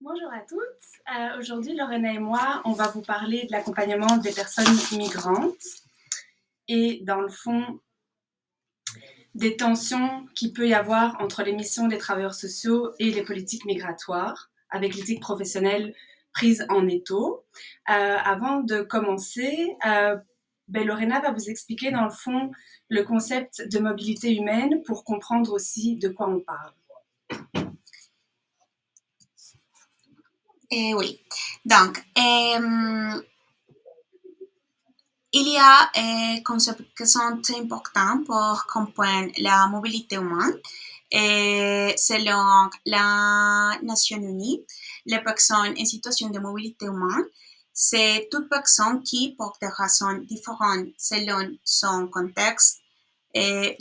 Bonjour à toutes. Aujourd'hui, Lorena et moi, on va vous parler de l'accompagnement des personnes migrantes et, dans le fond, des tensions qu'il peut y avoir entre les missions des travailleurs sociaux et les politiques migratoires, avec l'éthique professionnelle prise en étau. Avant de commencer, Lorena va vous expliquer, dans le fond, le concept de mobilité humaine pour comprendre aussi de quoi on parle. Oui, donc, il y a des concepts qui sont importants pour comprendre la mobilité humaine. Et selon la Nations Unies, les personnes en situation de mobilité humaine, c'est toute personne qui, pour des raisons différentes selon son contexte,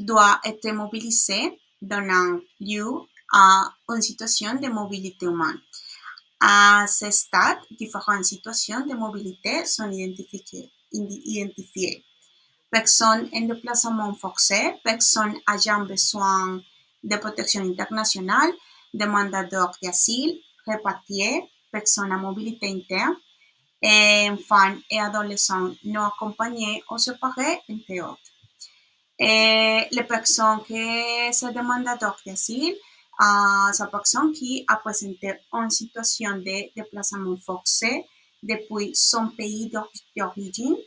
doit être mobilisée dans un lieu à une situation de mobilité humaine. À ce stade, différentes situations de mobilité sont identifiées. Personnes en déplacement forcé, personnes ayant besoin de protection internationale, demandeurs d'asile, répatriés, personnes à mobilité interne, et enfants et adolescents non accompagnés ou séparés, entre autres. Et les personnes qui sont demandeurs d'asile, ces personnes qui a présenté une situation de déplacement forcé depuis son pays d'origine,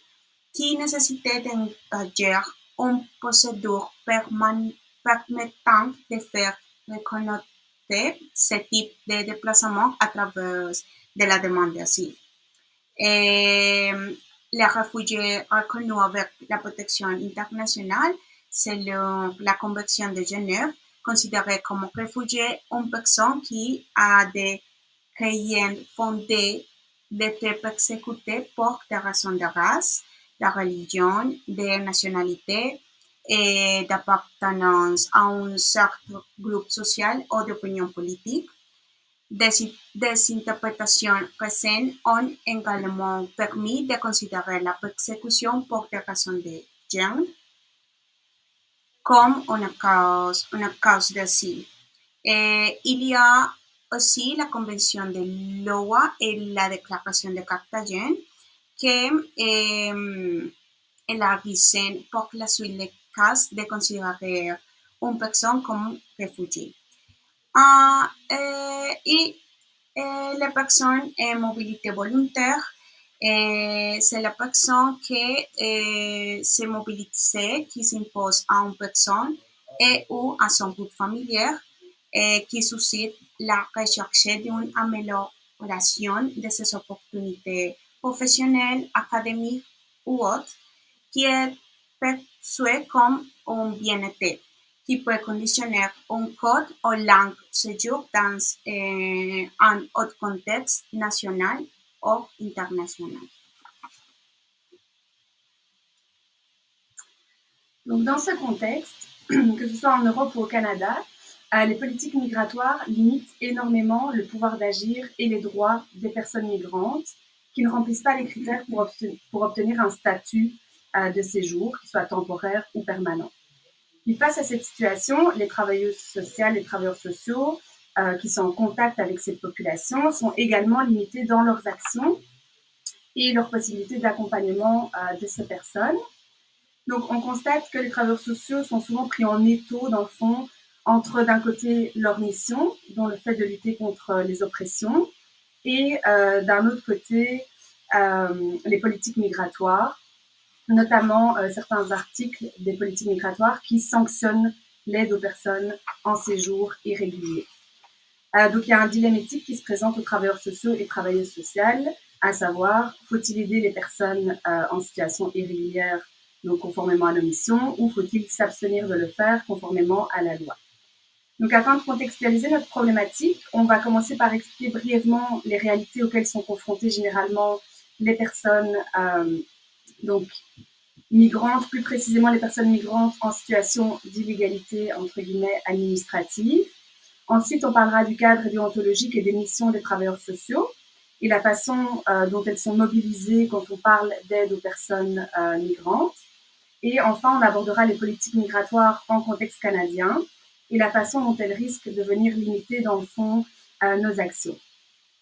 qui nécessitait d'engager une procédure permettant de faire reconnaître ce type de déplacement à travers de la demande d'asile. Et les réfugiés reconnus avec la protection internationale, selon la Convention de Genève, considérés comme réfugiés une personne qui a des raisons fondées d'être persécutée pour des raisons de race, de religion, de nationalité et d'appartenance à un certain groupe social ou d'opinion politique. Des interprétations récentes ont également permis de considérer la persécution pour des raisons de genre comme une cause d'asile. Il y a aussi la Convention de l'OA et la Déclaration de Carthagène qui élargissent pour la suite les cas de considérer une personne comme réfugiée. Et la personne en mobilité volontaire, c'est la personne qui se mobilise, qui s'impose à une personne et ou à son groupe familial, qui suscite la recherche d'une amélioration de ses opportunités professionnelles, académiques ou autres, qui est perçue comme un bien-être, qui peut conditionner un code ou langue séjour dans un autre contexte national ou international. Donc, dans ce contexte, que ce soit en Europe ou au Canada, les politiques migratoires limitent énormément le pouvoir d'agir et les droits des personnes migrantes qui ne remplissent pas les critères pour obtenir un statut de séjour, qu'il soit temporaire ou permanent. Et face à cette situation, les travailleuses sociales, les travailleurs sociaux qui sont en contact avec cette population sont également limités dans leurs actions et leurs possibilités d'accompagnement de ces personnes. Donc, on constate que les travailleurs sociaux sont souvent pris en étau, dans le fond, entre, d'un côté, leur mission, dont le fait de lutter contre les oppressions, et d'un autre côté, les politiques migratoires, notamment certains articles des politiques migratoires qui sanctionnent l'aide aux personnes en séjour irrégulier. Donc, il y a un dilemme éthique qui se présente aux travailleurs sociaux et travailleuses sociales, à savoir, faut-il aider les personnes en situation irrégulière, donc conformément à nos missions, ou faut-il s'abstenir de le faire conformément à la loi? Donc, afin de contextualiser notre problématique, on va commencer par expliquer brièvement les réalités auxquelles sont confrontées généralement les personnes donc migrantes, plus précisément les personnes migrantes en situation d'illégalité, entre guillemets, administrative. Ensuite, on parlera du cadre déontologique et des missions des travailleurs sociaux et la façon dont elles sont mobilisées quand on parle d'aide aux personnes migrantes. Et enfin, on abordera les politiques migratoires en contexte canadien et la façon dont elles risquent de venir limiter, dans le fond, nos actions.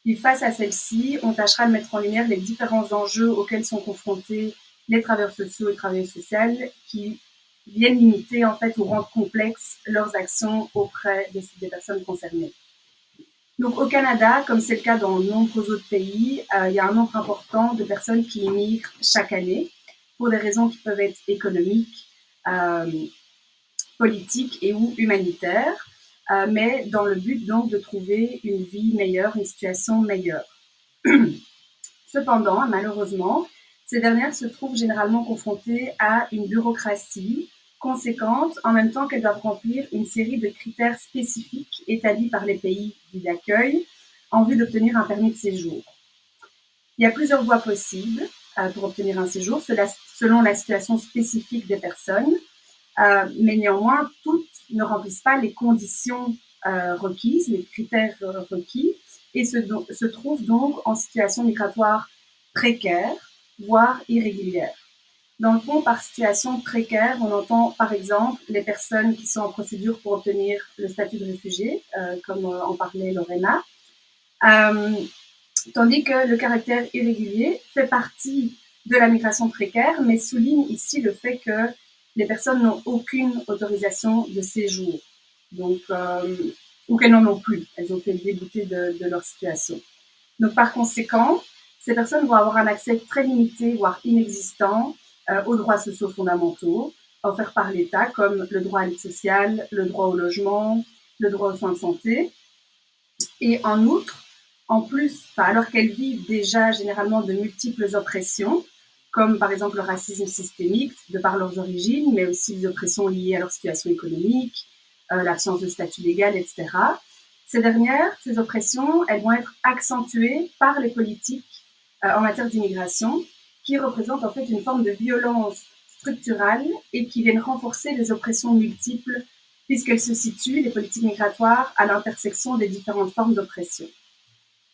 Puis face à celle-ci, on tâchera de mettre en lumière les différents enjeux auxquels sont confrontés les travailleurs sociaux et travailleuses sociales qui viennent limiter en fait ou rendre complexes leurs actions auprès des personnes concernées. Donc au Canada, comme c'est le cas dans de nombreux autres pays, il y a un nombre important de personnes qui immigrent chaque année pour des raisons qui peuvent être économiques, euh, politiques et ou humanitaires, mais dans le but donc de trouver une vie meilleure, une situation meilleure. Cependant, malheureusement, ces dernières se trouvent généralement confrontées à une bureaucratie conséquente, en même temps qu'elles doivent remplir une série de critères spécifiques établis par les pays d'accueil en vue d'obtenir un permis de séjour. Il y a plusieurs voies possibles pour obtenir un séjour, selon la situation spécifique des personnes, mais néanmoins, toutes ne remplissent pas les conditions requises, les critères requis, et se trouvent donc en situation migratoire précaire, voire irrégulière. Dans le fond, par situation précaire, on entend par exemple les personnes qui sont en procédure pour obtenir le statut de réfugié, comme en parlait Lorena, tandis que le caractère irrégulier fait partie de la migration précaire, mais souligne ici le fait que les personnes n'ont aucune autorisation de séjour, donc, ou qu'elles n'en ont plus, elles ont été déboutées de leur situation. Donc par conséquent, ces personnes vont avoir un accès très limité, voire inexistant, aux droits sociaux fondamentaux offerts par l'État, comme le droit à l'aide sociale, le droit au logement, le droit aux soins de santé. Et en outre, en plus, alors qu'elles vivent déjà généralement de multiples oppressions, comme par exemple le racisme systémique de par leurs origines, mais aussi les oppressions liées à leur situation économique, l'absence de statut légal, etc. Ces oppressions, elles vont être accentuées par les politiques en matière d'immigration, qui représentent en fait une forme de violence structurelle et qui viennent renforcer les oppressions multiples puisqu'elles se situent, les politiques migratoires, à l'intersection des différentes formes d'oppression.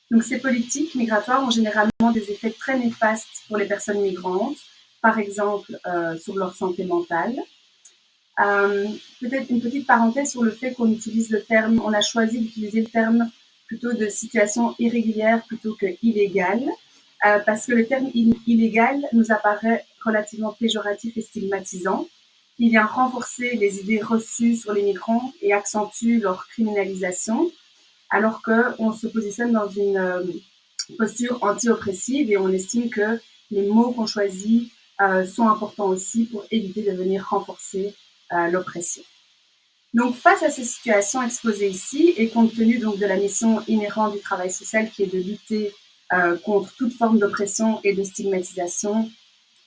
Donc ces politiques migratoires ont généralement des effets très néfastes pour les personnes migrantes, par exemple sur leur santé mentale. Peut-être une petite parenthèse sur le fait qu'on utilise le terme, on a choisi d'utiliser le terme plutôt de situation irrégulière plutôt que illégale, parce que le terme illégal nous apparaît relativement péjoratif et stigmatisant. Il vient renforcer les idées reçues sur les migrants et accentue leur criminalisation, alors qu'on se positionne dans une posture anti-oppressive et on estime que les mots qu'on choisit sont importants aussi pour éviter de venir renforcer l'oppression. Donc, face à ces situations exposées ici, et compte tenu donc de la mission inhérente du travail social qui est de lutter contre toute forme d'oppression et de stigmatisation,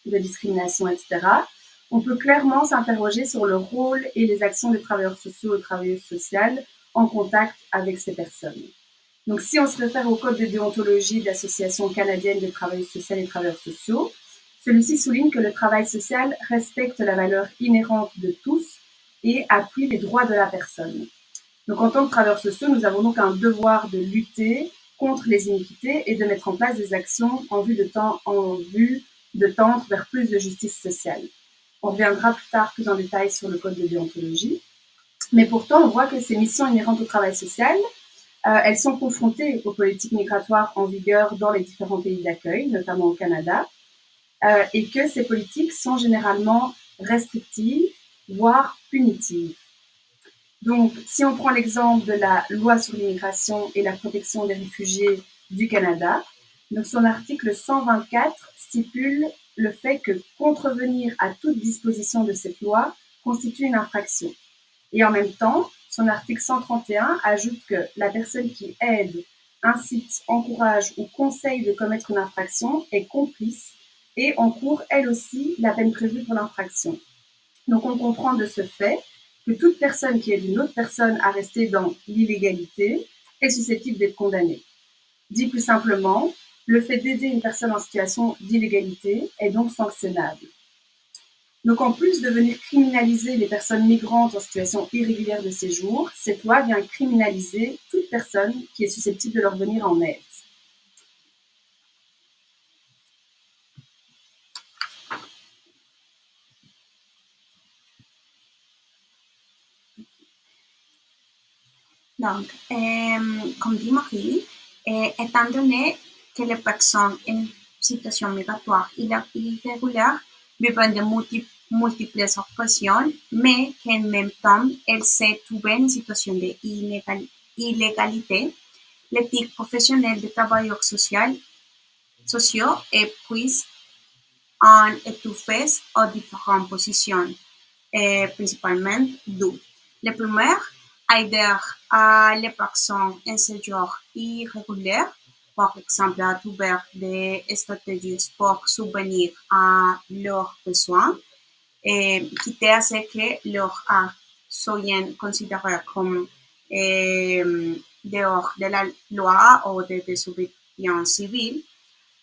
de discrimination, etc., on peut clairement s'interroger sur le rôle et les actions des travailleurs sociaux et travailleuses sociales en contact avec ces personnes. Donc, si on se réfère au code de déontologie de l'Association canadienne des travailleuses sociales et travailleurs sociaux, celui-ci souligne que le travail social respecte la valeur inhérente de tous et appuie les droits de la personne. Donc, en tant que travailleurs sociaux, nous avons donc un devoir de lutter contre les iniquités et de mettre en place des actions en vue de tendre vers plus de justice sociale. On reviendra plus tard plus en détail sur le code de déontologie. Mais pourtant, on voit que ces missions inhérentes au travail social, elles sont confrontées aux politiques migratoires en vigueur dans les différents pays d'accueil, notamment au Canada, et que ces politiques sont généralement restrictives, voire punitives. Donc, si on prend l'exemple de la loi sur l'immigration et la protection des réfugiés du Canada, donc son article 124 stipule le fait que contrevenir à toute disposition de cette loi constitue une infraction. Et en même temps, son article 131 ajoute que la personne qui aide, incite, encourage ou conseille de commettre une infraction est complice et encourt elle aussi la peine prévue pour l'infraction. Donc on comprend de ce fait que toute personne qui aide une autre personne à rester dans l'illégalité est susceptible d'être condamnée. Dit plus simplement, le fait d'aider une personne en situation d'illégalité est donc sanctionnable. Donc en plus de venir criminaliser les personnes migrantes en situation irrégulière de séjour, cette loi vient criminaliser toute personne qui est susceptible de leur venir en aide. Donc, comme dit Marie, étant donné que les personnes en situation migratoire irrégulière vivent de multiples oppressions, mais qu'en même temps, elles se trouvent en situation d'illégalité, l'éthique professionnelle des travailleurs sociaux épuise en étouffé aux différentes positions, principalement deux. Le premier, aider à les personnes en séjour irrégulier, par exemple à trouver des stratégies pour subvenir à leurs besoins, quitte à ce que leurs actes soient considérés comme dehors de la loi ou de désobéissance civile.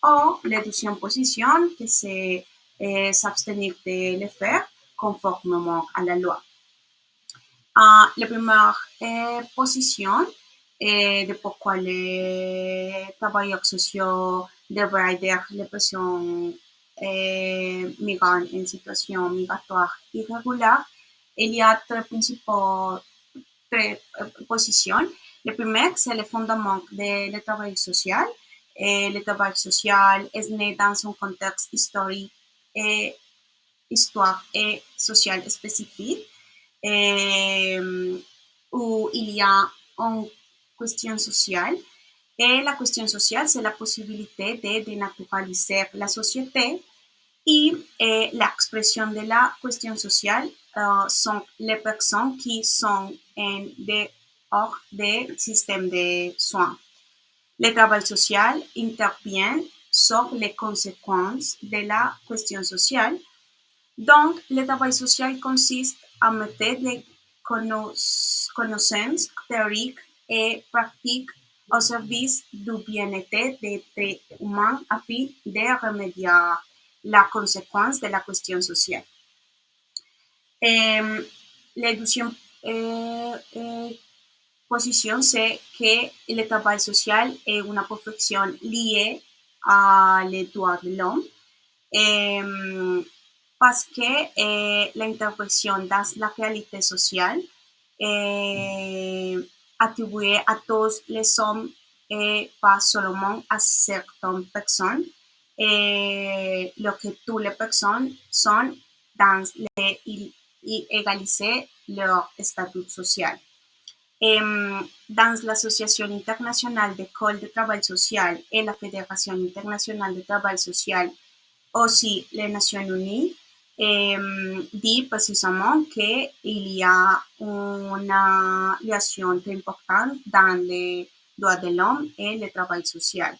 O la deuxième position, que c'est s'abstenir de le faire conformément à la loi. La première position de pourquoi les travailleurs sociaux devraient aider les personnes migrantes en situation migratoire irrégulière. Il y a trois positions. Le premier, c'est le fondement du travail social. Et le travail social est né dans un contexte historique et histoire et social spécifique où il y a une question sociale. Et la question sociale, c'est la possibilité de dénaturaliser la société et l'expression de la question sociale sont les personnes qui sont en dehors des systèmes de soins. Le travail social intervient sur les conséquences de la question sociale. Donc, le travail social consiste à mettre des connaissances théoriques et pratiques au service du bien-être des êtres humains afin de remédier la conséquence de la question sociale. La deuxième position, c'est que le travail social est une profession liée à les droits de l'homme. Parce que l'intervention dans la réalité sociale est attribuée à tous les hommes et pas seulement à certaines personnes. Et que toutes les personnes sont dans égaliser leur statut social. Dans l'Association internationale d'écoles de travail social et la Fédération internationale de travail social, aussi les Nations unies, dit précisément qu'il y a une relation très importante dans les droits de l'homme et le travail social.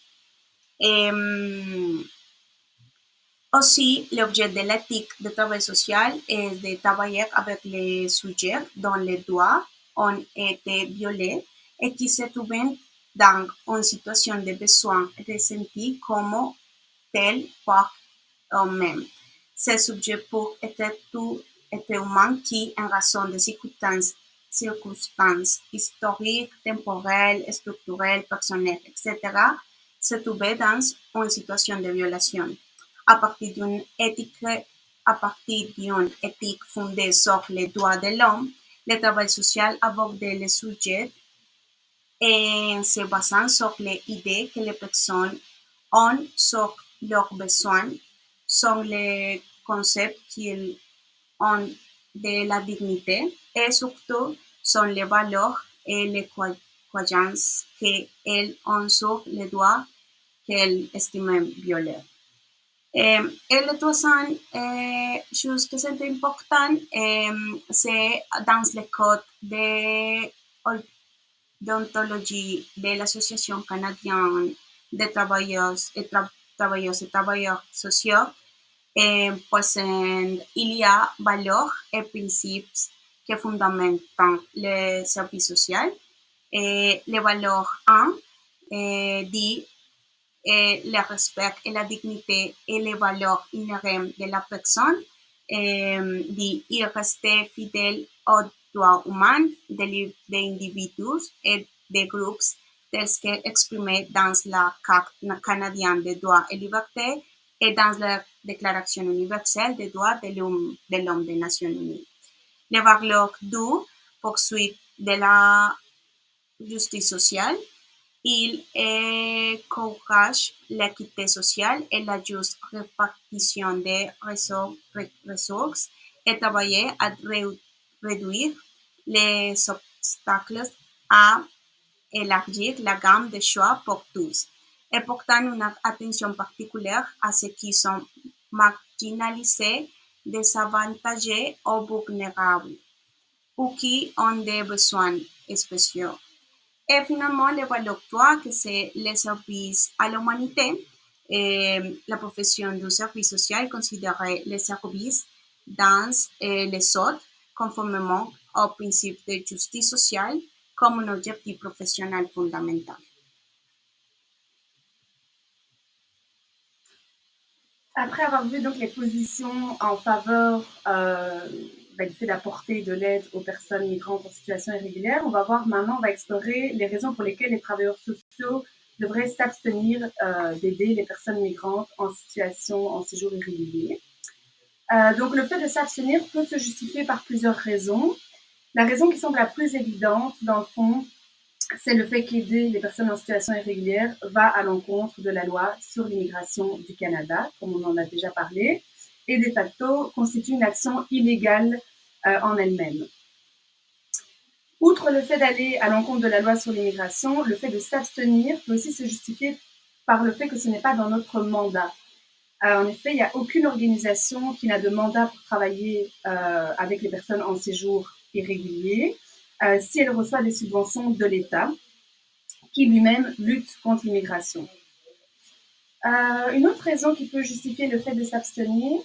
Aussi, l'objet de l'éthique de travail social est de travailler avec les sujets dont les droits ont été violés et qui se trouvent dans une situation de besoin ressenti comme tel par eux-mêmes. Ces sujets peuvent être tout être humain qui, en raison de circonstances historiques, temporelles, structurelles, personnelles, etc., se trouvaient dans une situation de violation. À partir d'une éthique fondée sur les droits de l'homme, le travail social aborde les sujets en se basant sur l'idée que les personnes ont sur leurs besoins, sont les concepts qu'ils ont de la dignité et surtout sont les valeurs et les croyances qu'elles ont sur les droits qu'elles estiment violés. Et la troisième chose qui est importante, c'est dans le code de déontologie de l'Association canadienne des travailleurs et travailleurs sociaux, pues il y a valeurs et principes qui fondamentent le service social. Les valeurs 1 dit le respect et la dignité et les valeurs inhérentes de la personne, dit il rester fidèle aux droits humains des individus et des groupes tels qu'exprimés dans la Carte canadienne des droits et libertés et dans la Déclaration universelle des droits de l'homme des Nations unies. Les valeurs 2 poursuite de la justice sociale Il encourage l'équité sociale et la juste répartition des ressources et travaille à réduire les obstacles à élargir la gamme de choix pour tous et portant une attention particulière à ceux qui sont marginalisés, désavantagés ou vulnérables ou qui ont des besoins spéciaux. Et finalement, l'évaluatoire, que c'est le service à l'humanité, et la profession du service social considérait les services dans les autres conformément au principe de justice sociale comme un objectif professionnel fondamental. Après avoir vu donc les positions en faveur du fait d'apporter de l'aide aux personnes migrantes en situation irrégulière, on va voir maintenant, on va explorer les raisons pour lesquelles les travailleurs sociaux devraient s'abstenir d'aider les personnes migrantes en situation en séjour irrégulier. Donc le fait de s'abstenir peut se justifier par plusieurs raisons. La raison qui semble la plus évidente, dans le fond, c'est le fait qu'aider les personnes en situation irrégulière va à l'encontre de la loi sur l'immigration du Canada, comme on en a déjà parlé, et de facto constitue une action illégale en elle-même. Outre le fait d'aller à l'encontre de la loi sur l'immigration, le fait de s'abstenir peut aussi se justifier par le fait que ce n'est pas dans notre mandat. En effet, il n'y a aucune organisation qui n'a de mandat pour travailler avec les personnes en séjour irrégulier si elle reçoit des subventions de l'État, qui lui-même lutte contre l'immigration. Une autre raison qui peut justifier le fait de s'abstenir,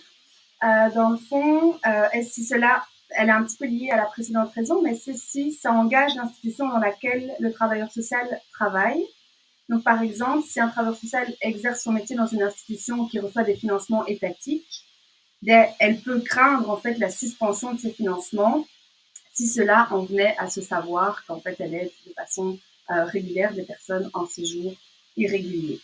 dans le fond, si cela, elle est un petit peu liée à la précédente raison, mais c'est si ça engage l'institution dans laquelle le travailleur social travaille. Donc, par exemple, si un travailleur social exerce son métier dans une institution qui reçoit des financements étatiques, elle peut craindre en fait la suspension de ces financements si cela en venait à se savoir qu'en fait elle aide de façon régulière des personnes en séjour irrégulier.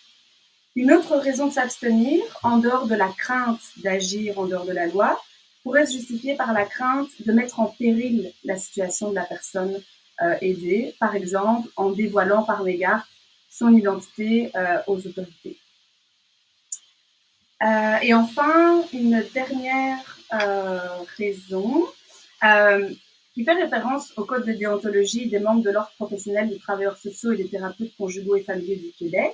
Une autre raison de s'abstenir, en dehors de la crainte d'agir en dehors de la loi, pourrait se justifier par la crainte de mettre en péril la situation de la personne aidée, par exemple en dévoilant par mégarde son identité aux autorités. Et enfin, une dernière raison qui fait référence au code de déontologie des membres de l'ordre professionnel des travailleurs sociaux et des thérapeutes conjugaux et familiers du Québec.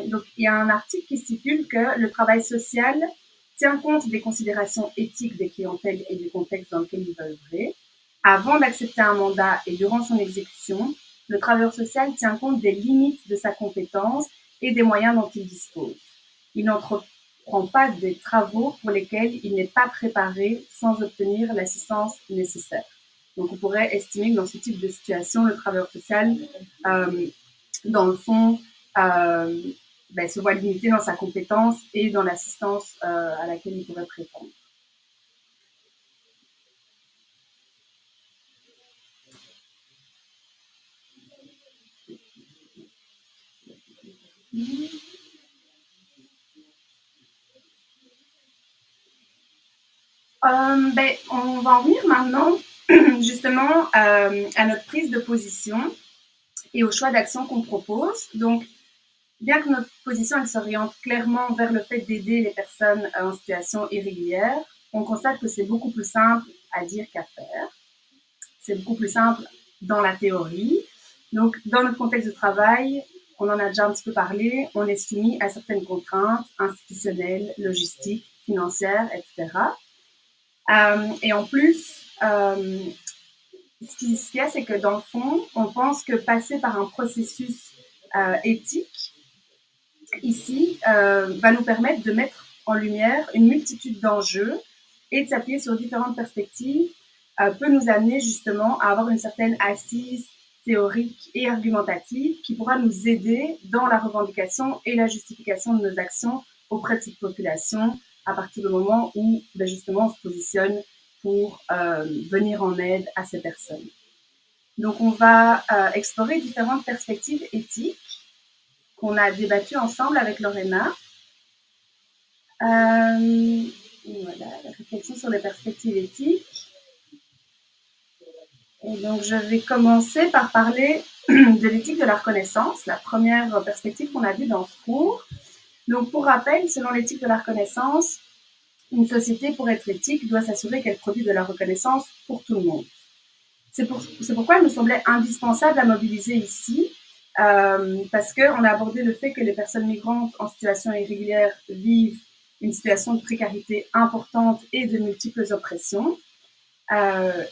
Donc, il y a un article qui stipule que le travail social tient compte des considérations éthiques des clientèles et du contexte dans lequel il va œuvrer. Avant d'accepter un mandat et durant son exécution, le travailleur social tient compte des limites de sa compétence et des moyens dont il dispose. Il n'entreprend pas des travaux pour lesquels il n'est pas préparé sans obtenir l'assistance nécessaire. Donc, on pourrait estimer que dans ce type de situation, le travailleur social, dans le fond, se voit limité dans sa compétence et dans l'assistance à laquelle il pourrait prétendre. On va en venir maintenant justement à notre prise de position et au choix d'action qu'on propose. Donc, bien que notre position elle s'oriente clairement vers le fait d'aider les personnes en situation irrégulière, on constate que c'est beaucoup plus simple à dire qu'à faire. C'est beaucoup plus simple dans la théorie. Donc, dans notre contexte de travail, on en a déjà un petit peu parlé, on est soumis à certaines contraintes institutionnelles, logistiques, financières, etc. Et en plus, ce qu'il y a, c'est que dans le fond, on pense que passer par un processus éthique, ici, va nous permettre de mettre en lumière une multitude d'enjeux et de s'appuyer sur différentes perspectives peut nous amener justement à avoir une certaine assise théorique et argumentative qui pourra nous aider dans la revendication et la justification de nos actions auprès de cette population à partir du moment où justement on se positionne pour venir en aide à ces personnes. Donc on va explorer différentes perspectives éthiques qu'on a débattues ensemble avec Lorena. Voilà, la réflexion sur les perspectives éthiques. Et donc, je vais commencer par parler de l'éthique de la reconnaissance, la première perspective qu'on a vue dans ce cours. Donc, pour rappel, selon l'éthique de la reconnaissance, une société, pour être éthique, doit s'assurer qu'elle produit de la reconnaissance pour tout le monde. C'est pourquoi il me semblait indispensable à mobiliser ici, parce qu'on a abordé le fait que les personnes migrantes en situation irrégulière vivent une situation de précarité importante et de multiples oppressions,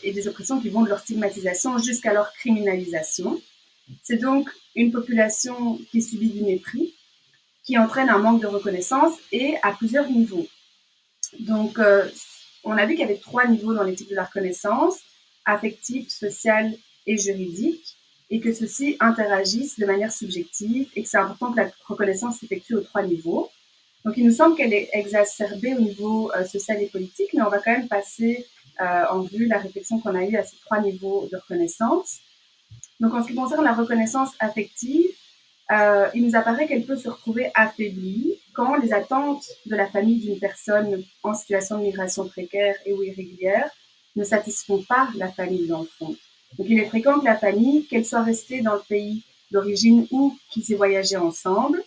et des oppressions qui vont de leur stigmatisation jusqu'à leur criminalisation. C'est donc une population qui subit du mépris, qui entraîne un manque de reconnaissance et à plusieurs niveaux. Donc, on a vu qu'il y avait 3 niveaux dans l'éthique de la reconnaissance, affectif, social et juridique, et que ceux-ci interagissent de manière subjective et que c'est important que la reconnaissance s'effectue aux 3 niveaux. Donc, il nous semble qu'elle est exacerbée au niveau social et politique, mais on va quand même passer en vue la réflexion qu'on a eue à ces 3 niveaux de reconnaissance. Donc, en ce qui concerne la reconnaissance affective, il nous apparaît qu'elle peut se retrouver affaiblie quand les attentes de la famille d'une personne en situation de migration précaire et ou irrégulière ne satisfont pas la famille dans le fond. Donc, il est fréquent que la famille, qu'elle soit restée dans le pays d'origine ou qu'ils aient voyagé ensemble,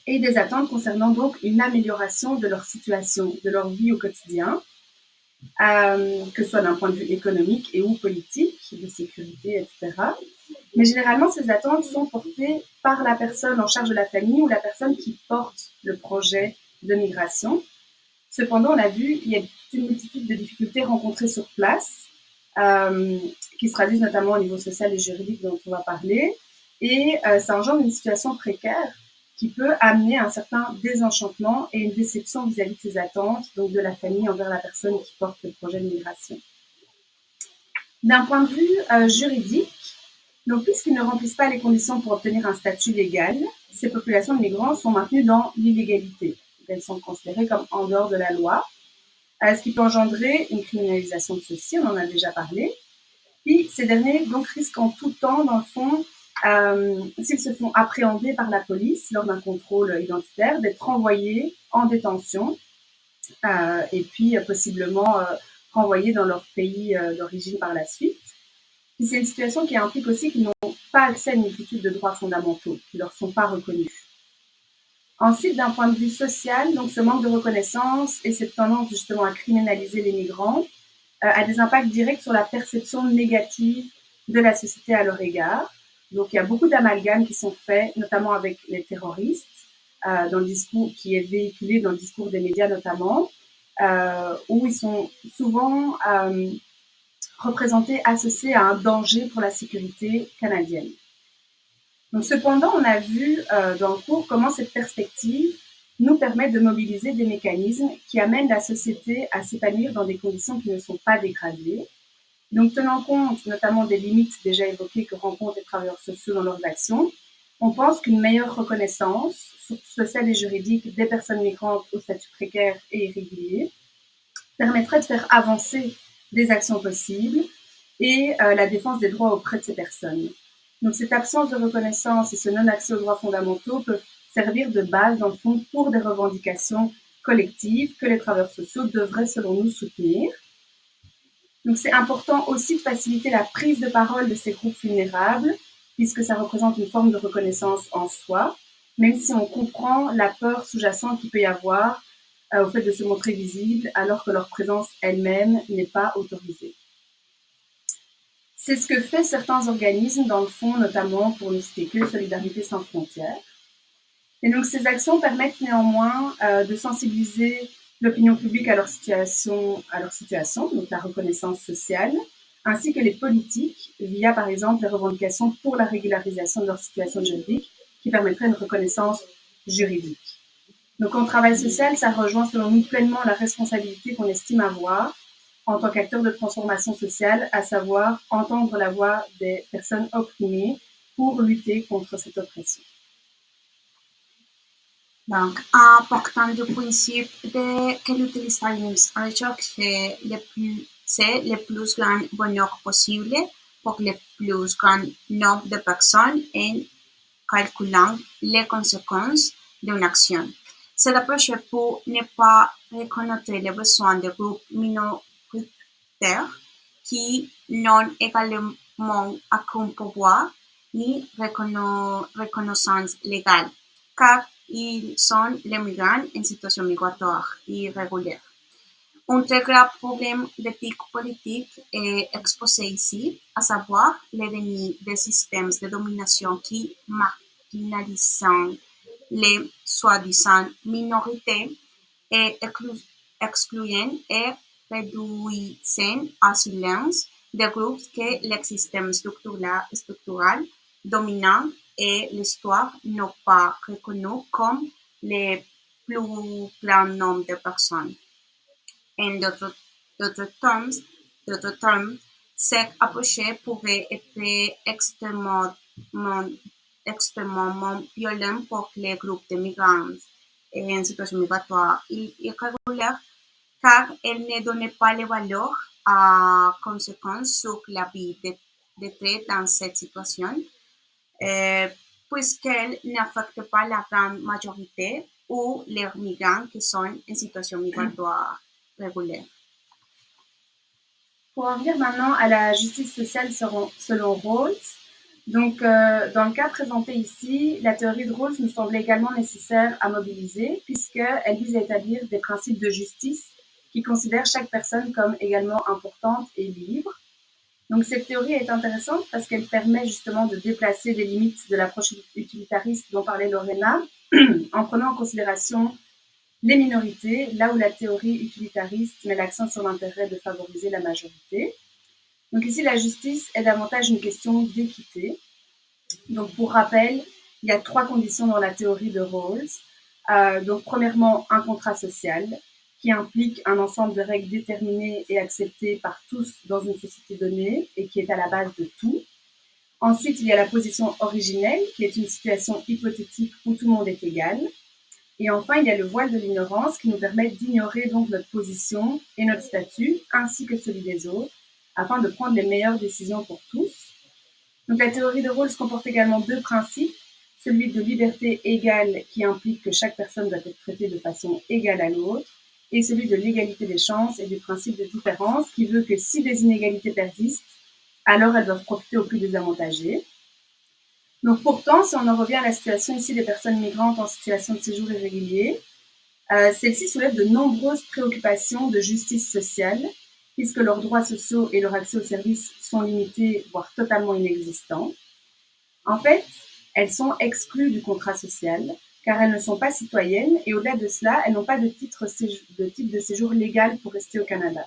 ait des attentes concernant donc une amélioration de leur situation, de leur vie au quotidien, que ce soit d'un point de vue économique et ou politique, de sécurité, etc. Mais généralement, ces attentes sont portées par la personne en charge de la famille ou la personne qui porte le projet de migration. Cependant, on a vu qu'il y a une multitude de difficultés rencontrées sur place, qui se traduisent notamment au niveau social et juridique dont on va parler, et ça engendre une situation précaire qui peut amener un certain désenchantement et une déception vis-à-vis de ces attentes, donc de la famille envers la personne qui porte le projet de migration. D'un point de vue juridique, donc, puisqu'ils ne remplissent pas les conditions pour obtenir un statut légal, ces populations de migrants sont maintenues dans l'illégalité. Elles sont considérées comme en dehors de la loi, ce qui peut engendrer une criminalisation de ceux-ci, on en a déjà parlé. Puis, ces derniers donc, risquent en tout temps, dans le fond, s'ils se font appréhender par la police lors d'un contrôle identitaire, d'être renvoyés en détention et puis possiblement renvoyés dans leur pays d'origine par la suite. Puis c'est une situation qui implique aussi qu'ils n'ont pas accès à une multitude de droits fondamentaux qui ne leur sont pas reconnus. Ensuite, d'un point de vue social, donc ce manque de reconnaissance et cette tendance justement à criminaliser les migrants a des impacts directs sur la perception négative de la société à leur égard. Donc il y a beaucoup d'amalgames qui sont faits, notamment avec les terroristes, dans le discours qui est véhiculé dans le discours des médias notamment, où ils sont souvent représentés, associés à un danger pour la sécurité canadienne. Donc, cependant, on a vu dans le cours comment cette perspective nous permet de mobiliser des mécanismes qui amènent la société à s'épanouir dans des conditions qui ne sont pas dégradées. Donc, tenant compte notamment des limites déjà évoquées que rencontrent les travailleurs sociaux dans leurs actions, on pense qu'une meilleure reconnaissance sociale et juridique des personnes migrantes au statut précaire et irrégulier permettrait de faire avancer des actions possibles et la défense des droits auprès de ces personnes. Donc cette absence de reconnaissance et ce non-accès aux droits fondamentaux peuvent servir de base, dans le fond, pour des revendications collectives que les travailleurs sociaux devraient, selon nous, soutenir. Donc c'est important aussi de faciliter la prise de parole de ces groupes vulnérables, puisque ça représente une forme de reconnaissance en soi, même si on comprend la peur sous-jacente qu'il peut y avoir au fait de se montrer visible alors que leur présence elle-même n'est pas autorisée. C'est ce que fait certains organismes, dans le fond, notamment pour ne citer que Solidarité sans frontières. Et donc, ces actions permettent néanmoins de sensibiliser l'opinion publique à leur situation, donc la reconnaissance sociale, ainsi que les politiques, via par exemple les revendications pour la régularisation de leur situation juridique, qui permettrait une reconnaissance juridique. Donc, en travail social, ça rejoint selon nous pleinement la responsabilité qu'on estime avoir en tant qu'acteur de transformation sociale, à savoir entendre la voix des personnes opprimées pour lutter contre cette oppression. Donc, partant du principe que l'utilisation en choc, c'est le plus grand bonheur possible pour le plus grand nombre de personnes en calculant les conséquences d'une action. Cette approche pour ne pas reconnaître les besoins des groupes minoritaires qui n'ont également aucun pouvoir ni reconnaissance légale, car ils sont les migrants en situation migratoire irrégulière. Un très grave problème d'éthique politique est exposé ici, à savoir l'ennemi des systèmes de domination qui marginalisent les soi-disant minorités et excluent et réduisent à silence des groupes que le système structural dominant et l'histoire n'ont pas reconnu comme le plus grand nombre de personnes. En d'autres termes, cette approche pourrait être extrêmement violent pour les groupes de migrants en situation migratoire irrégulière, car elle ne donne pas les valeurs à conséquences sur la vie d'être dans cette situation, euh, puisqu'elle n'affecte pas la grande majorité ou les migrants qui sont en situation migratoire régulière. Pour en venir maintenant à la justice sociale selon Rawls, donc dans le cas présenté ici, la théorie de Rawls nous semble également nécessaire à mobiliser puisqu'elle vise à établir des principes de justice qui considèrent chaque personne comme également importante et libre. Donc cette théorie est intéressante parce qu'elle permet justement de déplacer les limites de l'approche utilitariste dont parlait Lorena en prenant en considération les minorités, là où la théorie utilitariste met l'accent sur l'intérêt de favoriser la majorité. Donc ici, la justice est davantage une question d'équité. Donc pour rappel, il y a 3 conditions dans la théorie de Rawls. Donc premièrement, un contrat social qui implique un ensemble de règles déterminées et acceptées par tous dans une société donnée et qui est à la base de tout. Ensuite, il y a la position originelle, qui est une situation hypothétique où tout le monde est égal. Et enfin, il y a le voile de l'ignorance qui nous permet d'ignorer donc notre position et notre statut, ainsi que celui des autres, afin de prendre les meilleures décisions pour tous. Donc la théorie de Rawls comporte également 2 principes, celui de liberté égale qui implique que chaque personne doit être traitée de façon égale à l'autre, et celui de l'égalité des chances et du principe de différence qui veut que si des inégalités persistent, alors elles doivent profiter aux plus désavantagés. Donc pourtant, si on en revient à la situation ici des personnes migrantes en situation de séjour irrégulier, celles-ci soulèvent de nombreuses préoccupations de justice sociale, puisque leurs droits sociaux et leur accès aux services sont limités, voire totalement inexistants. En fait, elles sont exclues du contrat social, car elles ne sont pas citoyennes, et au-delà de cela, elles n'ont pas de type de séjour légal pour rester au Canada.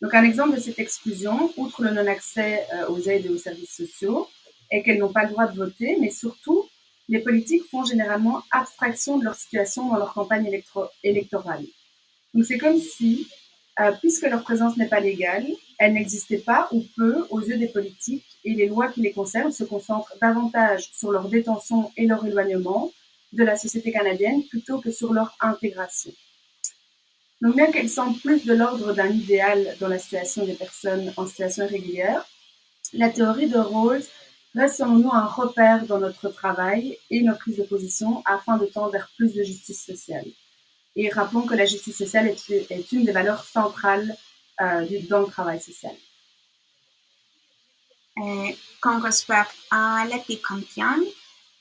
Donc un exemple de cette exclusion, outre le non-accès aux aides et aux services sociaux, est qu'elles n'ont pas le droit de voter, mais surtout, les politiques font généralement abstraction de leur situation dans leur campagne électorale. Donc c'est comme si, puisque leur présence n'est pas légale, elle n'existait pas ou peu aux yeux des politiques et les lois qui les concernent se concentrent davantage sur leur détention et leur éloignement de la société canadienne plutôt que sur leur intégration. Donc bien qu'elle semble plus de l'ordre d'un idéal dans la situation des personnes en situation irrégulière, la théorie de Rawls reste selon nous un repère dans notre travail et nos prises de position afin de tendre vers plus de justice sociale. Et rappelons que la justice sociale est une des valeurs centrales dans le travail social. Con respecto a l'éthique kantienne,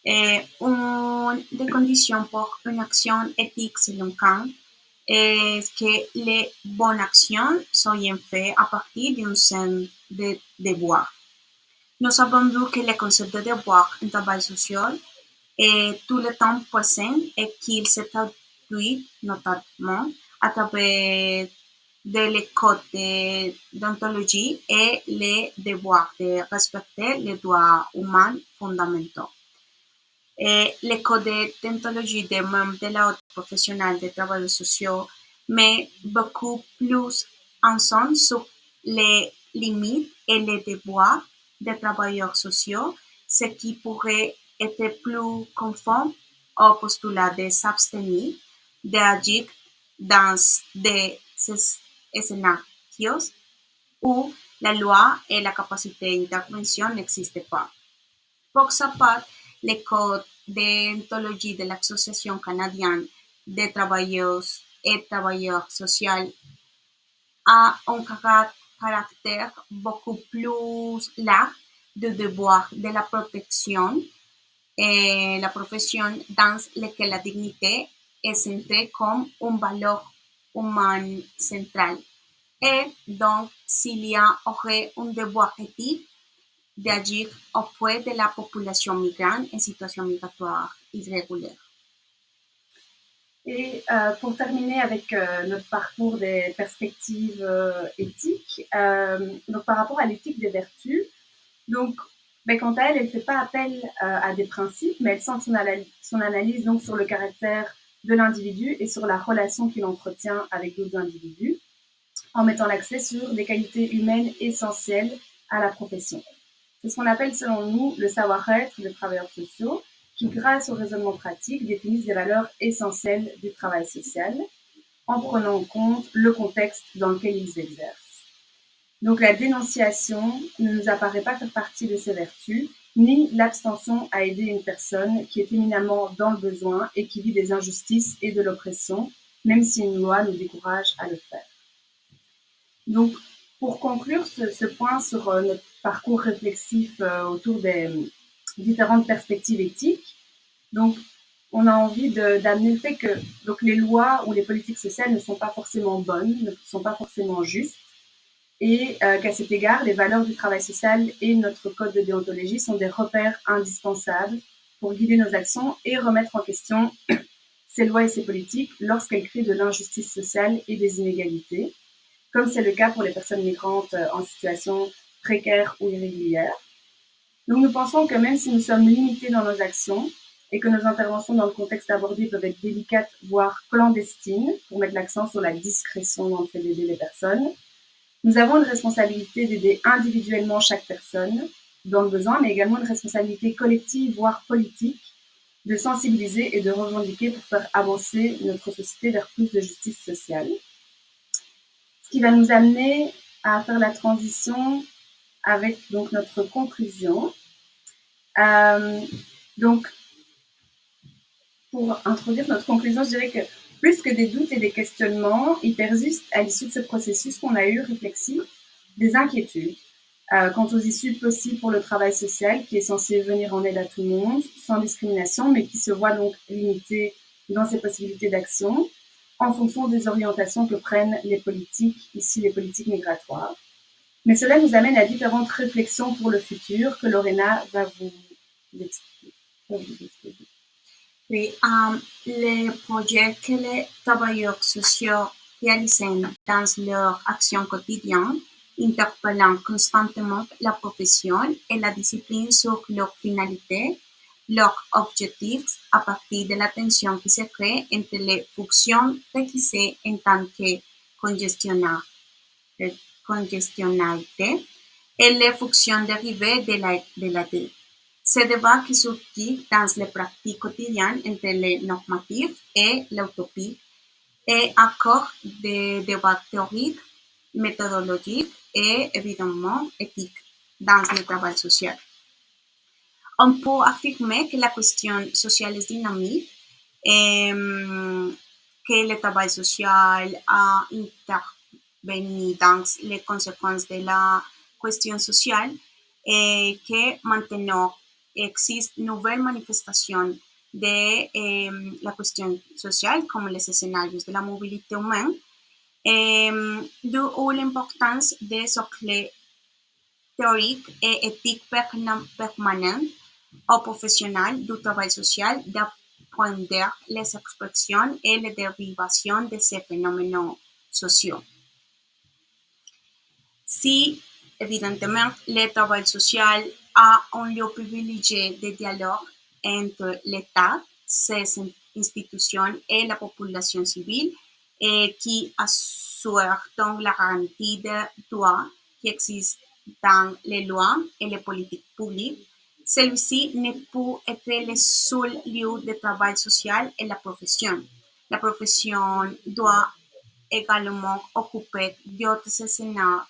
une des conditions pour une action éthique selon Kant est que les bonnes actions soient faites à partir d'un sens de devoir. Nous avons vu que le concept de devoir en travail social est tout le temps présent et qu'il se traduit notamment à travers les codes de déontologie et les devoirs de respecter les droits humains fondamentaux. Les codes de déontologie des membres de l'ordre professionnel des travailleurs sociaux met beaucoup plus en son sur les limites et les devoirs des travailleurs sociaux, ce qui pourrait être plus conforme au postulat de s'abstenir d'agir dans des escenarios où la loi et la capacité d'intervention n'existent pas. Pour sa part, le code de déontologie de l'Association canadienne des travailleurs et travailleurs sociaux a un caractère beaucoup plus large du devoir de la protection et la profession dans laquelle la dignité est centrée comme une valeur humaine centrale. Et donc, s'il y aurait un devoir éthique d'agir auprès de la population migrante en situation migratoire irrégulière. Et pour terminer avec notre parcours des perspectives éthiques, donc par rapport à l'éthique des vertus, donc quant à elle, elle ne fait pas appel à des principes, mais elle centre son analyse donc sur le caractère de l'individu et sur la relation qu'il entretient avec d'autres individus, en mettant l'accent sur des qualités humaines essentielles à la profession. C'est ce qu'on appelle, selon nous, le savoir-être des travailleurs sociaux, qui, grâce au raisonnement pratique, définissent des valeurs essentielles du travail social, en prenant en compte le contexte dans lequel ils exercent. Donc la dénonciation ne nous apparaît pas faire partie de ces vertus, ni l'abstention à aider une personne qui est éminemment dans le besoin et qui vit des injustices et de l'oppression, même si une loi nous décourage à le faire. Donc, pour conclure ce point sur notre parcours réflexif autour des différentes perspectives éthiques, donc on a envie d'amener le fait que donc, les lois ou les politiques sociales ne sont pas forcément bonnes, ne sont pas forcément justes, et qu'à cet égard, les valeurs du travail social et notre code de déontologie sont des repères indispensables pour guider nos actions et remettre en question ces lois et ces politiques lorsqu'elles créent de l'injustice sociale et des inégalités, comme c'est le cas pour les personnes migrantes en situation précaire ou irrégulière. Donc nous pensons que même si nous sommes limités dans nos actions et que nos interventions dans le contexte abordé peuvent être délicates, voire clandestines, pour mettre l'accent sur la discrétion dans le fait d'aider les personnes, nous avons une responsabilité d'aider individuellement chaque personne dans le besoin, mais également une responsabilité collective, voire politique, de sensibiliser et de revendiquer pour faire avancer notre société vers plus de justice sociale. Ce qui va nous amener à faire la transition avec donc notre conclusion. Donc, pour introduire notre conclusion, je dirais que plus que des doutes et des questionnements, il persiste à l'issue de ce processus qu'on a eu réflexif des inquiétudes quant aux issues possibles pour le travail social qui est censé venir en aide à tout le monde, sans discrimination, mais qui se voit donc limité dans ses possibilités d'action en fonction des orientations que prennent les politiques, ici les politiques migratoires. Mais cela nous amène à différentes réflexions pour le futur que Lorena va vous expliquer. Oui, les projets que les travailleurs sociaux réalisent dans leur action quotidienne interpellant constamment la profession et la discipline sur leur finalité, leurs objectifs à partir de la tension qui se crée entre les fonctions réquisées en tant que congestionnalité et les fonctions dérivées de la dette. Ce débat qui surgit dans les pratiques quotidiennes entre les normatifs et l'utopie est encore des débats théoriques, méthodologiques et évidemment éthiques dans le travail social. On peut affirmer que la question sociale est dynamique et que le travail social a intervenu dans les conséquences de la question sociale et que maintenant existe une nouvelle manifestation de la question sociale comme les scénarios de la mobilité humaine, d'où l'importance des socles théoriques et éthiques permanents aux professionnels du travail social d'apprendre les expressions et les dérivations de ces phénomènes sociaux. Si, évidemment, le travail social a un lieu privilégié de dialogue entre l'État, ses institutions et la population civile, et qui assure donc la garantie de droits qui existent dans les lois et les politiques publiques, celui-ci ne peut être le seul lieu de travail social et la profession. La profession doit également occuper d'autres scénarios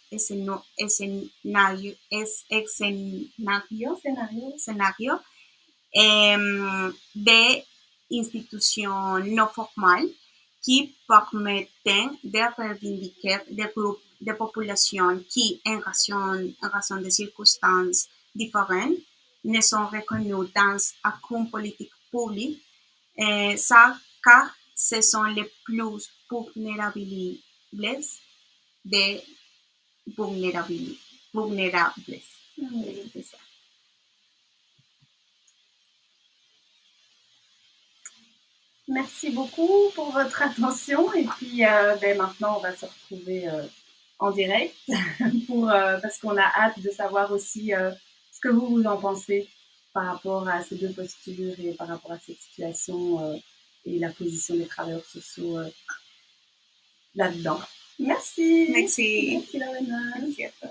des institutions non formales qui permettent de reivindiquer des groupes de population qui, en raison des circonstances différents ne sont reconnus dans aucune politique publique, ça car ce sont les plus vulnérables des vulnérables. Oui. C'est ça. Merci beaucoup pour votre attention et puis maintenant on va se retrouver en direct parce qu'on a hâte de savoir aussi ce que vous en pensez par rapport à ces deux postures et par rapport à cette situation et la position des travailleurs sociaux là-dedans. Merci. Merci. Merci Lorena. Merci à toi.